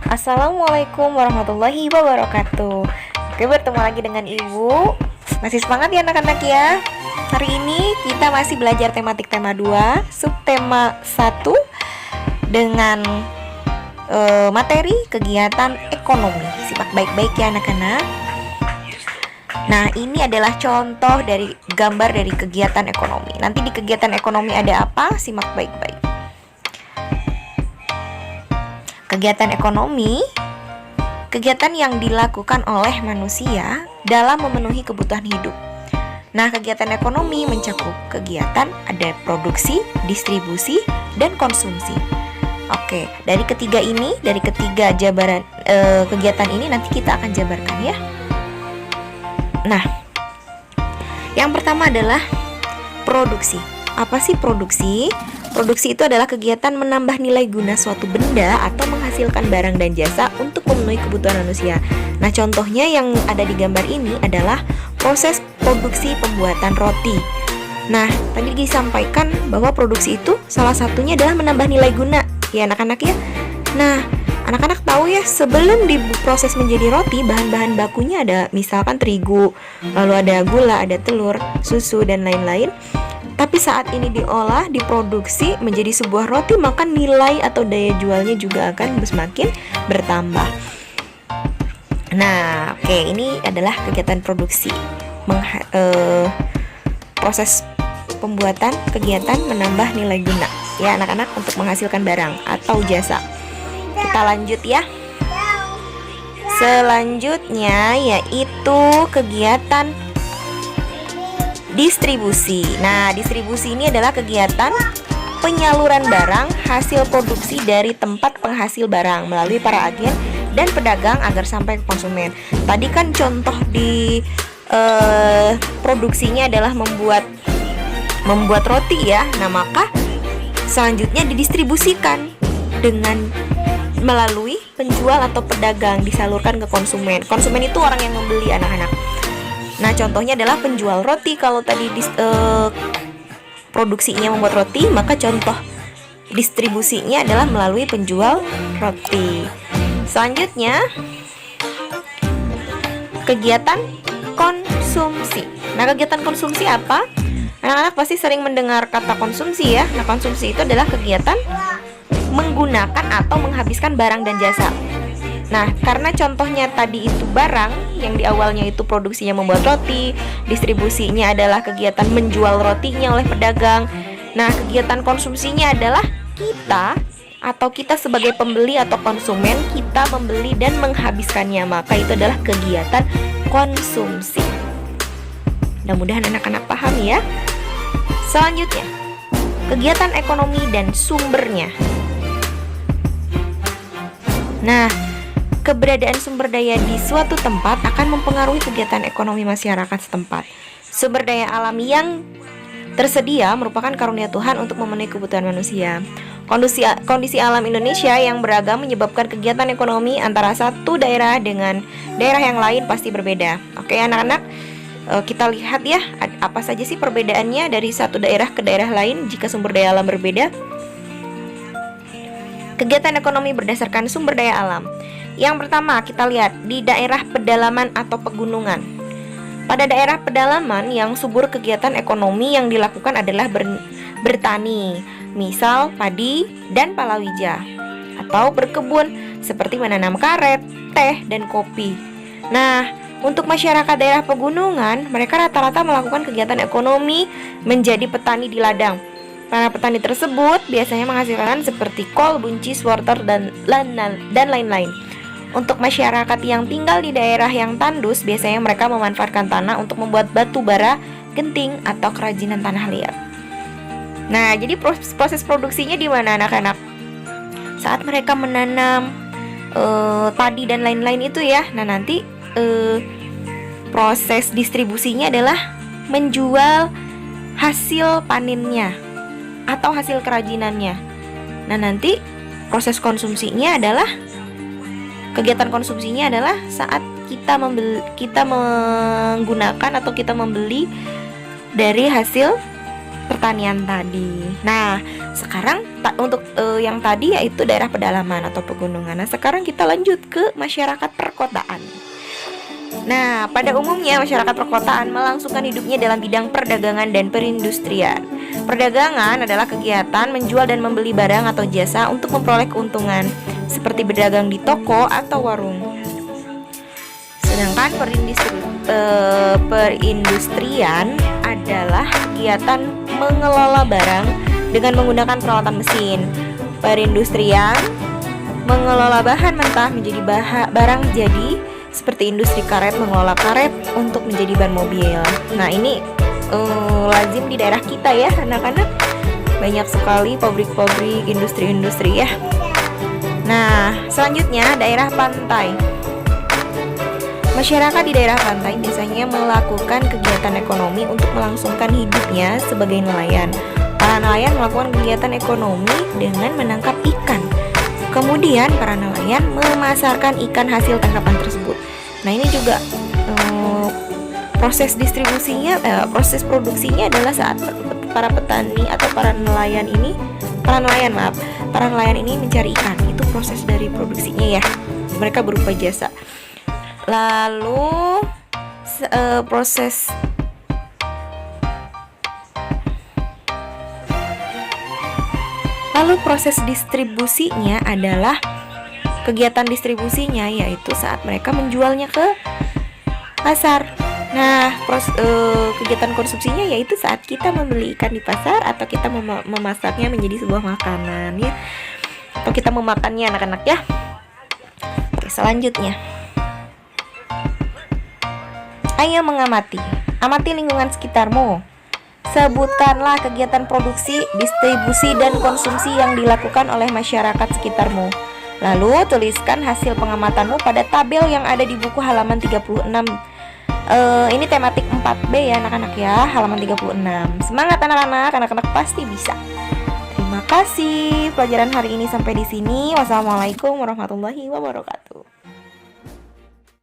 Assalamualaikum warahmatullahi wabarakatuh. Oke, bertemu lagi dengan Ibu. Masih semangat ya anak-anak ya. Hari ini kita masih belajar tematik tema 2, subtema 1 dengan materi kegiatan ekonomi. Simak baik-baik ya anak-anak. Nah, ini adalah contoh dari gambar dari kegiatan ekonomi. Nanti di kegiatan ekonomi ada apa? Simak baik-baik. Kegiatan ekonomi, kegiatan yang dilakukan oleh manusia dalam memenuhi kebutuhan hidup. Nah, kegiatan ekonomi mencakup kegiatan ada produksi, distribusi, dan konsumsi. Oke, dari ketiga jabaran kegiatan ini nanti kita akan jabarkan ya. Nah, yang pertama adalah produksi. Apa sih produksi? Produksi itu adalah kegiatan menambah nilai guna suatu benda atau menghasilkan barang dan jasa untuk memenuhi kebutuhan manusia. Nah, contohnya yang ada di gambar ini adalah proses produksi pembuatan roti. Nah, tadi disampaikan bahwa produksi itu salah satunya adalah menambah nilai guna, ya anak-anak ya. Nah, anak-anak tahu ya, sebelum diproses menjadi roti, bahan-bahan bakunya ada misalkan terigu, lalu ada gula, ada telur, susu, dan lain-lain. Tapi saat ini diolah, diproduksi menjadi sebuah roti, maka nilai atau daya jualnya juga akan semakin bertambah. Nah, oke, ini adalah kegiatan produksi. Proses pembuatan kegiatan menambah nilai guna ya anak-anak untuk menghasilkan barang atau jasa. Kita lanjut ya. Selanjutnya yaitu kegiatan distribusi. Nah, distribusi ini adalah kegiatan penyaluran barang hasil produksi dari tempat penghasil barang melalui para agen dan pedagang agar sampai ke konsumen. Tadi kan contoh di produksinya adalah membuat roti ya. Nah, maka selanjutnya didistribusikan dengan melalui penjual atau pedagang, disalurkan ke konsumen. Konsumen itu orang yang membeli anak-anak. Nah, contohnya adalah penjual roti. Kalau tadi produksinya membuat roti, maka contoh distribusinya adalah melalui penjual roti. Selanjutnya, kegiatan konsumsi. Nah, kegiatan konsumsi apa? Anak-anak pasti sering mendengar kata konsumsi ya. Nah, konsumsi itu adalah kegiatan menggunakan atau menghabiskan barang dan jasa. Nah, karena contohnya tadi itu barang, yang di awalnya itu produksinya membuat roti, distribusinya adalah kegiatan menjual rotinya oleh pedagang. Nah, kegiatan konsumsinya adalah kita sebagai pembeli atau konsumen, kita membeli dan menghabiskannya, maka itu adalah kegiatan konsumsi. Mudah-mudahan anak-anak paham ya. Selanjutnya, kegiatan ekonomi dan sumbernya. Nah, keberadaan sumber daya di suatu tempat akan mempengaruhi kegiatan ekonomi masyarakat setempat. Sumber daya alam yang tersedia merupakan karunia Tuhan untuk memenuhi kebutuhan manusia. Kondisi alam Indonesia yang beragam menyebabkan kegiatan ekonomi antara satu daerah dengan daerah yang lain pasti berbeda. Oke anak-anak, kita lihat ya, apa saja sih perbedaannya dari satu daerah ke daerah lain jika sumber daya alam berbeda. Kegiatan ekonomi berdasarkan sumber daya alam. Yang pertama, kita lihat di daerah pedalaman atau pegunungan. Pada daerah pedalaman yang subur, kegiatan ekonomi yang dilakukan adalah bertani, misal padi dan palawija, atau berkebun seperti menanam karet, teh, dan kopi. Nah, untuk masyarakat daerah pegunungan, mereka rata-rata melakukan kegiatan ekonomi menjadi petani di ladang. Para petani tersebut biasanya menghasilkan seperti kol, buncis, wortel, dan lain-lain. Untuk masyarakat yang tinggal di daerah yang tandus, biasanya mereka memanfaatkan tanah untuk membuat batu bara, genting, atau kerajinan tanah liat. Nah, jadi proses produksinya di mana anak-anak? Saat mereka menanam padi dan lain-lain itu ya. Nah, nanti proses distribusinya adalah menjual hasil panennya atau hasil kerajinannya. Nah, nanti proses konsumsinya adalah kegiatan konsumsinya adalah saat kita menggunakan atau kita membeli dari hasil pertanian tadi. Nah, sekarang untuk yang tadi yaitu daerah pedalaman atau pegunungan. Nah, sekarang kita lanjut ke masyarakat perkotaan. Nah, pada umumnya masyarakat perkotaan melangsungkan hidupnya dalam bidang perdagangan dan perindustrian. Perdagangan adalah kegiatan menjual dan membeli barang atau jasa untuk memperoleh keuntungan, seperti berdagang di toko atau warung. Sedangkan perindustrian adalah kegiatan mengelola barang dengan menggunakan peralatan mesin. Perindustrian mengelola bahan mentah menjadi barang jadi, seperti industri karet mengelola karet untuk menjadi ban mobil. Nah, ini lazim di daerah kita ya anak-anak. Banyak sekali pabrik-pabrik, industri-industri ya. Nah, selanjutnya daerah pantai. Masyarakat di daerah pantai biasanya melakukan kegiatan ekonomi untuk melangsungkan hidupnya sebagai nelayan. Para nelayan melakukan kegiatan ekonomi dengan menangkap ikan. Kemudian para nelayan memasarkan ikan hasil tangkapan tersebut. Nah, ini juga proses distribusinya, proses produksinya adalah saat para petani atau para nelayan ini mencari ikan. Itu proses dari produksinya ya. Mereka berupa jasa. Lalu proses distribusinya adalah kegiatan distribusinya yaitu saat mereka menjualnya ke pasar. Nah, kegiatan konsumsinya yaitu saat kita membeli ikan di pasar atau kita memasaknya menjadi sebuah makanan ya, atau kita memakannya anak-anak ya. Oke, selanjutnya. Ayo mengamati. Amati lingkungan sekitarmu. Sebutkanlah kegiatan produksi, distribusi, dan konsumsi yang dilakukan oleh masyarakat sekitarmu. Lalu tuliskan hasil pengamatanmu pada tabel yang ada di buku halaman 36. Ini tematik 4B ya anak-anak ya, halaman 36. Semangat anak-anak, anak-anak pasti bisa. Terima kasih. Pelajaran hari ini sampai di sini. Wassalamualaikum warahmatullahi wabarakatuh.